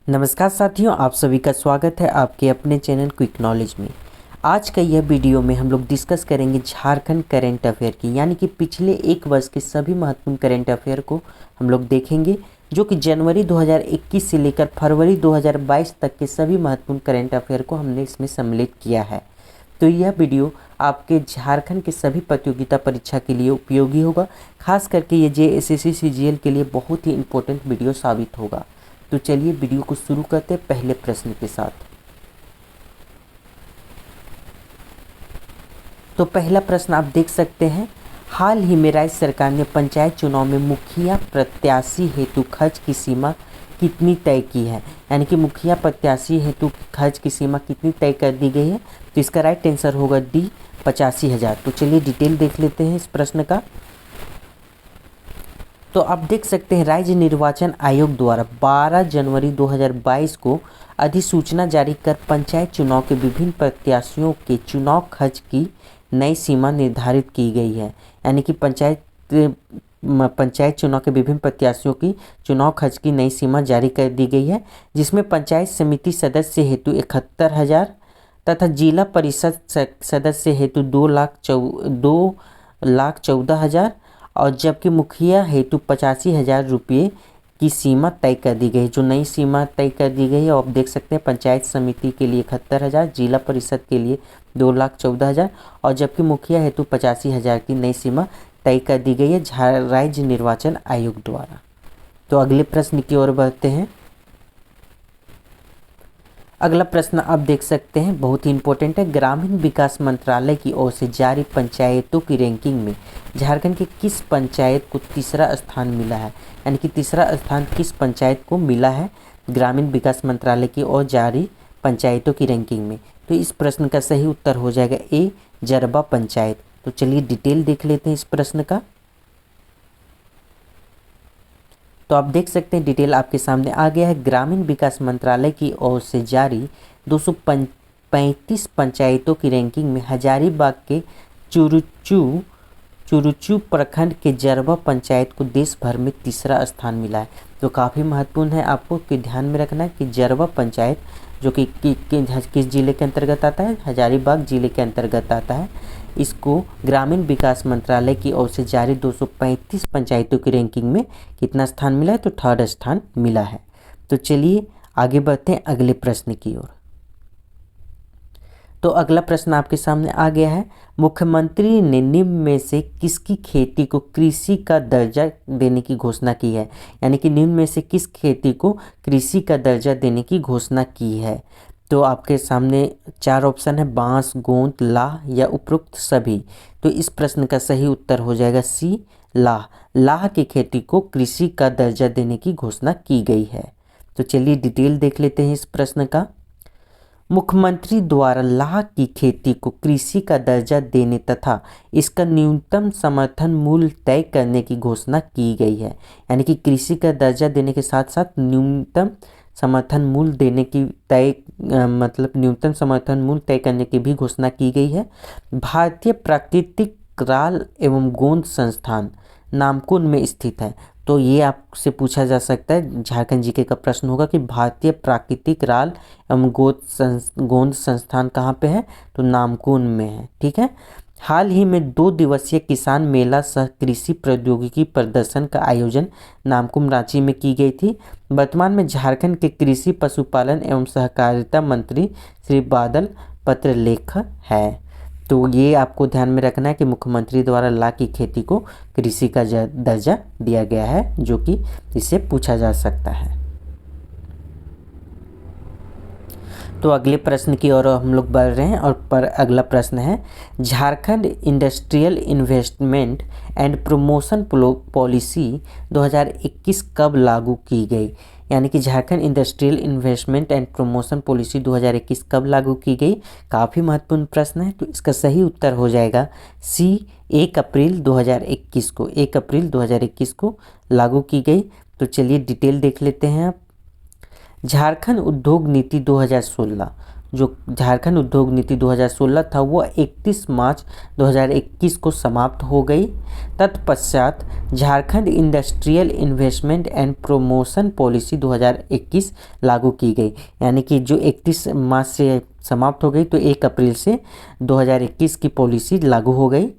नमस्कार साथियों, आप सभी का स्वागत है आपके अपने चैनल क्विक नॉलेज में। आज का यह वीडियो में हम लोग डिस्कस करेंगे झारखंड करंट अफेयर की, यानी कि पिछले एक वर्ष के सभी महत्वपूर्ण करंट अफेयर को हम लोग देखेंगे, जो कि जनवरी 2021 से लेकर फरवरी 2022 तक के सभी महत्वपूर्ण करंट अफेयर को हमने इसमें सम्मिलित किया है। तो यह वीडियो आपके झारखंड के सभी प्रतियोगिता परीक्षा के लिए उपयोगी होगा। खास करके ये JSSC CGL के लिए बहुत ही इम्पोर्टेंट वीडियो साबित होगा। तो चलिए वीडियो को शुरू करते हैं पहले प्रश्न के साथ। तो पहला प्रश्न आप देख सकते हैं, हाल ही में राज्य सरकार ने पंचायत चुनाव में मुखिया प्रत्याशी हेतु खर्च की सीमा कितनी तय की है, यानी कि मुखिया प्रत्याशी हेतु खर्च की सीमा कितनी तय कर दी गई है। तो इसका राइट आंसर होगा डी, 85,000। तो चलिए डिटेल देख लेते हैं इस प्रश्न का। तो आप देख सकते हैं, राज्य निर्वाचन आयोग द्वारा 12 जनवरी 2022 को अधिसूचना जारी कर पंचायत चुनाव के विभिन्न प्रत्याशियों के चुनाव खर्च की नई सीमा निर्धारित की गई है, यानी कि पंचायत चुनाव के विभिन्न प्रत्याशियों की चुनाव खर्च की नई सीमा जारी कर दी गई है, जिसमें पंचायत समिति सदस्य हेतु 71,000 तथा जिला परिषद सदस्य हेतु 2,14,000 और जबकि मुखिया हेतु 85,000 रुपये की सीमा तय कर दी गई। जो नई सीमा तय कर दी गई है आप देख सकते हैं, पंचायत समिति के लिए 71,000, जिला परिषद के लिए 2,14,000 और जबकि मुखिया हेतु 85,000 की नई सीमा तय कर दी गई है राज्य निर्वाचन आयोग द्वारा। तो अगले प्रश्न की ओर बढ़ते हैं। अगला प्रश्न आप देख सकते हैं, बहुत ही इंपॉर्टेंट है। ग्रामीण विकास मंत्रालय की ओर से जारी पंचायतों की रैंकिंग में झारखंड की किस पंचायत को तीसरा स्थान मिला है, यानी कि तीसरा स्थान किस पंचायत को मिला है ग्रामीण विकास मंत्रालय की ओर जारी पंचायतों की रैंकिंग में। तो इस प्रश्न का सही उत्तर हो जाएगा ए, जरबा पंचायत। तो चलिए डिटेल देख लेते हैं इस प्रश्न का। तो आप देख सकते हैं डिटेल आपके सामने आ गया है। ग्रामीण विकास मंत्रालय की ओर से जारी 235 पंचायतों की रैंकिंग में हजारीबाग के चुरुचू प्रखंड के जरबा पंचायत को देश भर में तीसरा स्थान मिला है। तो काफ़ी महत्वपूर्ण है, आपको कि ध्यान में रखना है कि जरबा पंचायत जो कि किस जिले के अंतर्गत आता है, हजारीबाग जिले के अंतर्गत आता है। इसको ग्रामीण विकास मंत्रालय की ओर से जारी 235 पंचायतों की रैंकिंग में कितना स्थान मिला है, तो थर्ड स्थान मिला है। तो चलिए आगे बढ़ते हैं अगले प्रश्न की ओर। तो अगला प्रश्न आपके सामने आ गया है, मुख्यमंत्री ने निम्न में से किसकी खेती को कृषि का दर्जा देने की घोषणा की है, यानी कि निम्न में से किस खेती को कृषि का दर्जा देने की घोषणा की है। तो आपके सामने चार ऑप्शन है, बांस, गोंद, लाह या उपरोक्त सभी। तो इस प्रश्न का सही उत्तर हो जाएगा सी, लाह। लाह की खेती को कृषि का दर्जा देने की घोषणा की गई है। तो चलिए डिटेल देख लेते हैं इस प्रश्न का। मुख्यमंत्री द्वारा लाह की खेती को कृषि का दर्जा देने तथा इसका न्यूनतम समर्थन मूल्य तय करने की घोषणा की गई है, यानी कि कृषि का दर्जा देने के साथ साथ न्यूनतम समर्थन मूल्य देने की न्यूनतम समर्थन मूल्य तय करने की भी घोषणा की गई है। भारतीय प्राकृतिक राल एवं गोंद संस्थान नामकुम में स्थित है। तो ये आपसे पूछा जा सकता है, झारखंड जीके का प्रश्न होगा कि भारतीय प्राकृतिक राल एवं गोंद संस्थान कहाँ पे है, तो नामकुम में है। ठीक है। हाल ही में 2 दिवसीय किसान मेला सह कृषि प्रौद्योगिकी प्रदर्शन का आयोजन नामकुम रांची में की गई थी। वर्तमान में झारखंड के कृषि पशुपालन एवं सहकारिता मंत्री श्री बादल पत्रलेख है। तो ये आपको ध्यान में रखना है कि मुख्यमंत्री द्वारा लाह की खेती को कृषि का दर्जा दिया गया है, जो कि इससे पूछा जा सकता है। तो अगले प्रश्न की ओर हम लोग बढ़ रहे हैं और अगला प्रश्न है, Jharkhand industrial investment and promotion policy 2021 कब लागू की गई, यानी कि Jharkhand industrial investment and promotion policy 2021 कब लागू की गई। काफ़ी महत्वपूर्ण प्रश्न है। तो इसका सही उत्तर हो जाएगा सी, 1 अप्रैल 2021 को। 1 अप्रैल 2021 को लागू की गई। तो चलिए डिटेल देख लेते हैं आप। झारखंड उद्योग नीति 2016 जो झारखंड उद्योग नीति 2016 था वो 31 मार्च 2021 को समाप्त हो गई। तत्पश्चात Jharkhand industrial investment and promotion policy 2021 लागू की गई, यानी कि जो 31 मार्च से समाप्त हो गई तो 1 अप्रैल से 2021 की पॉलिसी लागू हो गई।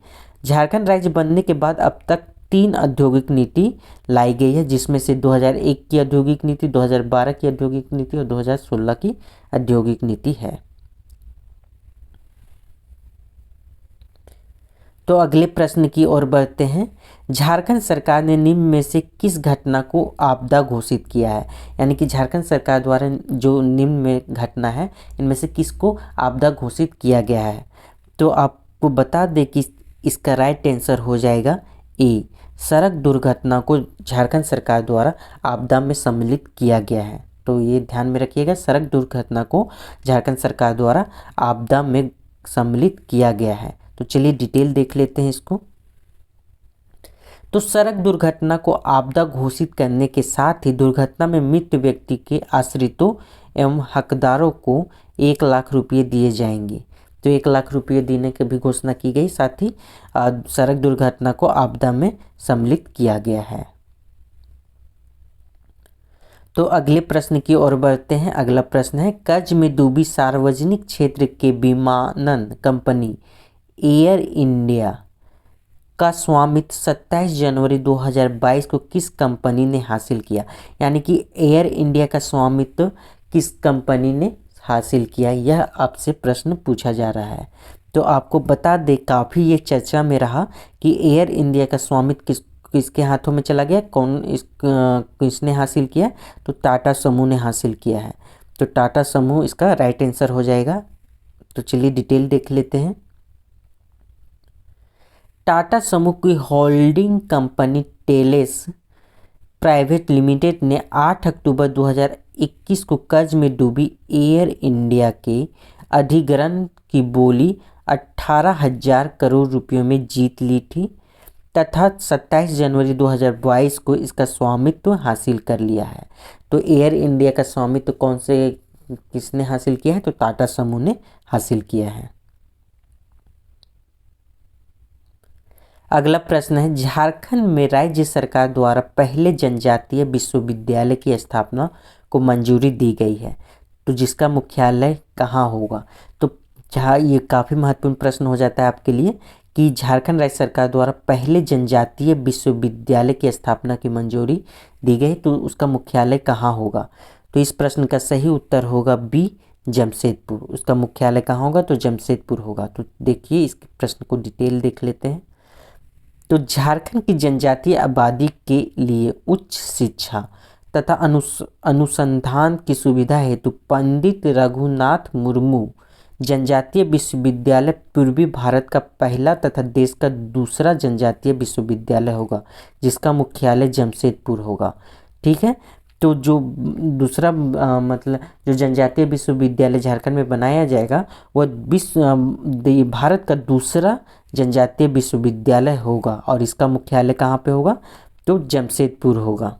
झारखंड राज्य बनने के बाद अब तक 3 औद्योगिक नीति लाई गई है, जिसमें से 2001 की औद्योगिक नीति, 2012 की औद्योगिक नीति और 2016 की औद्योगिक नीति है। तो अगले प्रश्न की ओर बढ़ते हैं। झारखंड सरकार ने निम्न में से किस घटना को आपदा घोषित किया है, यानी कि झारखंड सरकार द्वारा जो निम्न में घटना है इनमें से किसको आपदा घोषित किया गया है। तो आपको बता दें कि इसका राइट आंसर हो जाएगा ए, सड़क दुर्घटना को झारखंड सरकार द्वारा आपदा में सम्मिलित किया गया है। तो ये ध्यान में रखिएगा, सड़क दुर्घटना को झारखंड सरकार द्वारा आपदा में सम्मिलित किया गया है। तो चलिए डिटेल देख लेते हैं इसको। तो सड़क दुर्घटना को आपदा घोषित करने के साथ ही दुर्घटना में मृत व्यक्ति के आश्रितों एवं हकदारों को 1 लाख रुपये दिए जाएंगे। तो 1 लाख रुपये देने की भी घोषणा की गई, साथ ही सड़क दुर्घटना को आपदा में सम्मिलित किया गया है। तो अगले प्रश्न की ओर बढ़ते हैं। अगला प्रश्न है, कर्ज में डूबी सार्वजनिक क्षेत्र के विमानन कंपनी एयर इंडिया का स्वामित्व 27 जनवरी 2022 को किस कंपनी ने हासिल किया, यानी कि एयर इंडिया का स्वामित्व किस कंपनी ने हासिल किया, यह आपसे प्रश्न पूछा जा रहा है। तो आपको बता दें, काफ़ी ये चर्चा में रहा कि एयर इंडिया का स्वामित्व किसके हाथों में चला गया, किसने हासिल किया, तो टाटा समूह ने हासिल किया है। तो टाटा समूह इसका राइट आंसर हो जाएगा। तो चलिए डिटेल देख लेते हैं। टाटा समूह की holding company Telles private limited ने 8 अक्टूबर 2021 को कर्ज में डूबी एयर इंडिया के अधिग्रहण की बोली 18,000 करोड़ रुपयों में जीत ली थी तथा 27 जनवरी 2022 को इसका स्वामित्व हासिल कर लिया है। तो एयर इंडिया का स्वामित्व किसने हासिल किया है, तो टाटा समूह ने हासिल किया है। अगला प्रश्न है, झारखंड में राज्य सरकार द्वारा पहले जनजातीय विश्वविद्यालय की स्थापना को मंजूरी दी गई है, तो जिसका मुख्यालय कहाँ होगा। तो जहाँ ये काफ़ी महत्वपूर्ण प्रश्न हो जाता है आपके लिए कि झारखंड राज्य सरकार द्वारा पहले जनजातीय विश्वविद्यालय की स्थापना की मंजूरी दी गई, तो उसका मुख्यालय कहाँ होगा। तो इस प्रश्न का सही उत्तर होगा बी, जमशेदपुर। उसका मुख्यालय कहाँ होगा, तो जमशेदपुर होगा। तो देखिए इस प्रश्न को डिटेल देख लेते हैं। तो झारखंड की जनजातीय आबादी के लिए उच्च शिक्षा तथा अनुसंधान की सुविधा हेतु पंडित रघुनाथ मुर्मू जनजातीय विश्वविद्यालय पूर्वी भारत का पहला तथा देश का दूसरा जनजातीय विश्वविद्यालय होगा, जिसका मुख्यालय जमशेदपुर होगा। ठीक है, तो जो दूसरा मतलब जो जनजातीय विश्वविद्यालय झारखंड में बनाया जाएगा वह भारत का दूसरा जनजातीय विश्वविद्यालय होगा और इसका मुख्यालय कहाँ पे होगा, तो जमशेदपुर होगा।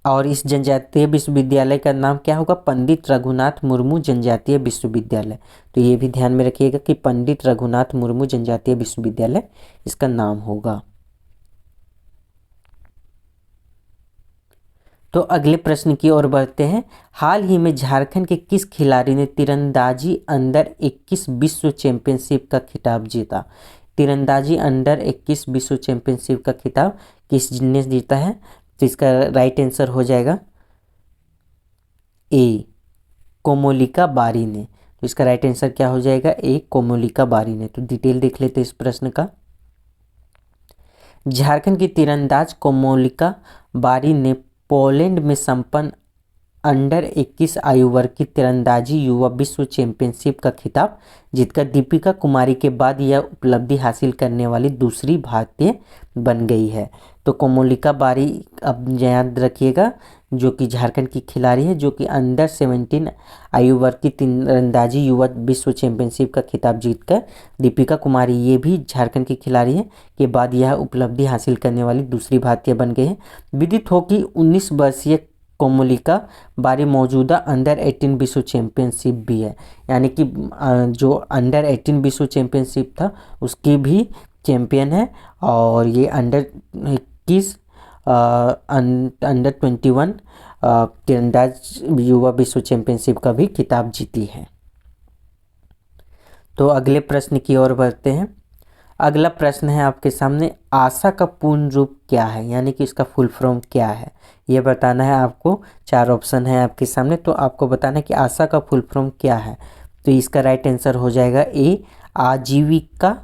और इस जनजातीय विश्वविद्यालय का नाम क्या होगा, पंडित रघुनाथ मुर्मू जनजातीय विश्वविद्यालय। तो ये भी ध्यान में रखिएगा कि पंडित रघुनाथ मुर्मू जनजातीय विश्वविद्यालय इसका नाम होगा। तो अगले प्रश्न की ओर बढ़ते हैं। हाल ही में झारखंड के किस खिलाड़ी ने तीरंदाजी अंडर 21 विश्व चैंपियनशिप का खिताब जीता। तीरंदाजी अंडर 21 विश्व चैंपियनशिप का खिताब किसने जीता है, तो इसका राइट आंसर हो जाएगा ए, कोमोलिका बारी ने। तो इसका राइट आंसर क्या हो जाएगा, ए, कोमोलिका बारी ने। तो डिटेल देख लेते हैं इस प्रश्न का। झारखंड की तीरंदाज कोमोलिका बारी ने पोलैंड में संपन्न अंडर 21 आयु वर्ग की तीरंदाजी युवा विश्व चैंपियनशिप का खिताब जीतकर दीपिका कुमारी के बाद यह उपलब्धि हासिल करने वाली दूसरी भारतीय बन गई है। तो कोमोलिका बारी अब याद रखिएगा जो कि झारखंड की खिलाड़ी है, जो कि अंडर 17 आयु वर्ग की तीरंदाजी युवा विश्व चैंपियनशिप का खिताब जीतकर दीपिका कुमारी ये भी झारखंड की खिलाड़ी है के बाद यह उपलब्धि हासिल करने वाली दूसरी भारतीय बन गई है। विदित हो कि 19 वर्षीय कोमोलिका बारी मौजूदा अंडर 18 विश्व चैंपियनशिप भी है, यानी कि जो अंडर 18 विश्व चैंपियनशिप था उसकी भी चैंपियन है, और ये अंडर 21 अंडर 21 तीरंदाज युवा विश्व चैंपियनशिप का भी खिताब जीती है। तो अगले प्रश्न की ओर बढ़ते हैं। अगला प्रश्न है आपके सामने, आशा का पूर्ण रूप क्या है, यानी कि इसका फुल फॉर्म क्या है, ये बताना है आपको। 4 ऑप्शन है आपके सामने, तो आपको बताना है कि आशा का फुल फॉर्म क्या है। तो इसका राइट आंसर हो जाएगा ए, आजीविका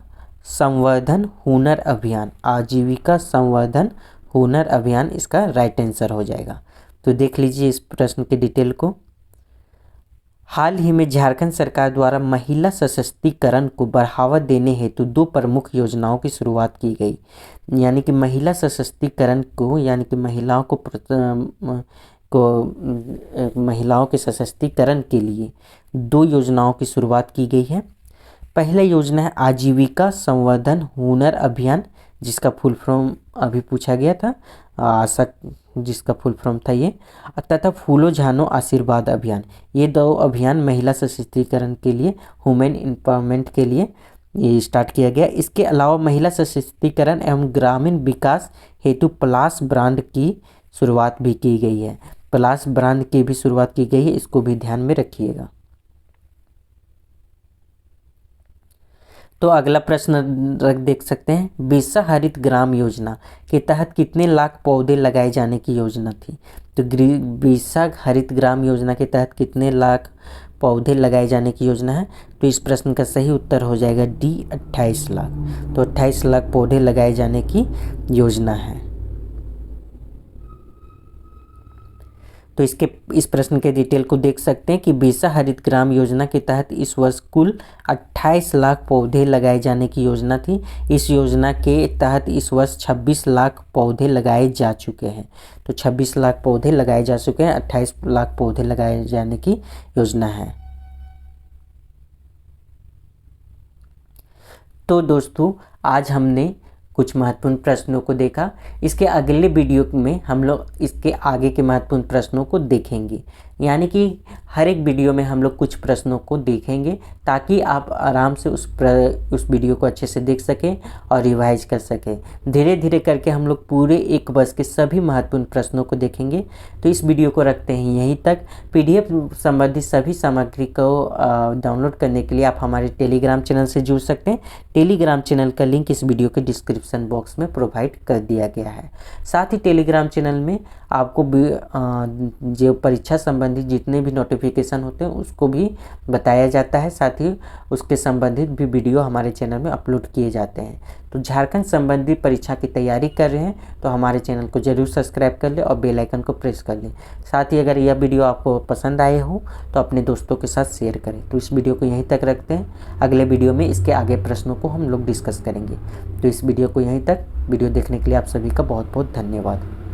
संवर्धन हुनर अभियान। आजीविका संवर्धन हुनर अभियान इसका राइट आंसर हो जाएगा। तो देख लीजिए इस प्रश्न की डिटेल को। हाल ही में झारखंड सरकार द्वारा महिला सशक्तिकरण को बढ़ावा देने हेतु 2 प्रमुख योजनाओं की शुरुआत की गई, यानी कि महिला सशक्तिकरण को, यानी कि महिलाओं के सशक्तिकरण के लिए 2 योजनाओं की शुरुआत की गई है। पहला योजना है आजीविका संवर्धन हुनर अभियान, जिसका फुल फॉर्म अभी पूछा गया था, आशा जिसका फुल फॉर्म था ये, तथा फूलो झानो आशीर्वाद अभियान। ये 2 अभियान महिला सशक्तिकरण के लिए, वुमेन एम्पावरमेंट के लिए ये स्टार्ट किया गया। इसके अलावा महिला सशक्तिकरण एवं ग्रामीण विकास हेतु प्लास ब्रांड की शुरुआत भी की गई है। प्लास ब्रांड की भी शुरुआत की गई है, इसको भी ध्यान में रखिएगा। तो अगला प्रश्न देख सकते हैं, बिरसा हरित ग्राम योजना के तहत कितने लाख पौधे लगाए जाने की योजना थी। तो बिरसा हरित ग्राम योजना के तहत कितने लाख पौधे लगाए जाने की योजना है। तो इस प्रश्न का सही उत्तर हो जाएगा डी, 28 लाख। तो 28 लाख पौधे लगाए जाने की योजना है। तो इस प्रश्न के डिटेल को देख सकते हैं कि बिरसा हरित ग्राम योजना के तहत इस वर्ष कुल 28 लाख पौधे लगाए जाने की योजना थी। इस योजना के तहत इस वर्ष 26 लाख पौधे लगाए जा चुके हैं। तो 26 लाख पौधे लगाए जा चुके हैं, 28 लाख पौधे लगाए जाने की योजना है। तो दोस्तों आज हमने कुछ महत्वपूर्ण प्रश्नों को देखा। इसके अगले वीडियो में हम लोग इसके आगे के महत्वपूर्ण प्रश्नों को देखेंगे, यानी कि हर एक वीडियो में हम लोग कुछ प्रश्नों को देखेंगे ताकि आप आराम से उस वीडियो को अच्छे से देख सकें और रिवाइज कर सकें। धीरे धीरे करके हम लोग पूरे 1 वर्ष के सभी महत्वपूर्ण प्रश्नों को देखेंगे। तो इस वीडियो को रखते हैं यहीं तक। PDF संबंधित सभी सामग्री को डाउनलोड करने के लिए आप हमारे टेलीग्राम चैनल से जुड़ सकते हैं। टेलीग्राम चैनल का लिंक इस वीडियो के डिस्क्रिप्शन बॉक्स में प्रोवाइड कर दिया गया है। साथ ही टेलीग्राम चैनल में आपको जो परीक्षा संबंधित जितने भी नोटिफिकेशन होते हैं उसको भी बताया जाता है। साथ ही उसके संबंधित भी वीडियो हमारे चैनल में अपलोड किए जाते हैं। तो झारखंड संबंधी परीक्षा की तैयारी कर रहे हैं तो हमारे चैनल को जरूर सब्सक्राइब कर लें और बेल आइकन को प्रेस कर लें। साथ ही अगर यह वीडियो आपको पसंद आए हो तो अपने दोस्तों के साथ शेयर करें। तो इस वीडियो को यहीं तक रखते हैं। अगले वीडियो में इसके आगे प्रश्नों को हम लोग डिस्कस करेंगे। तो इस वीडियो को यहीं तक। वीडियो देखने के लिए आप सभी का बहुत बहुत धन्यवाद।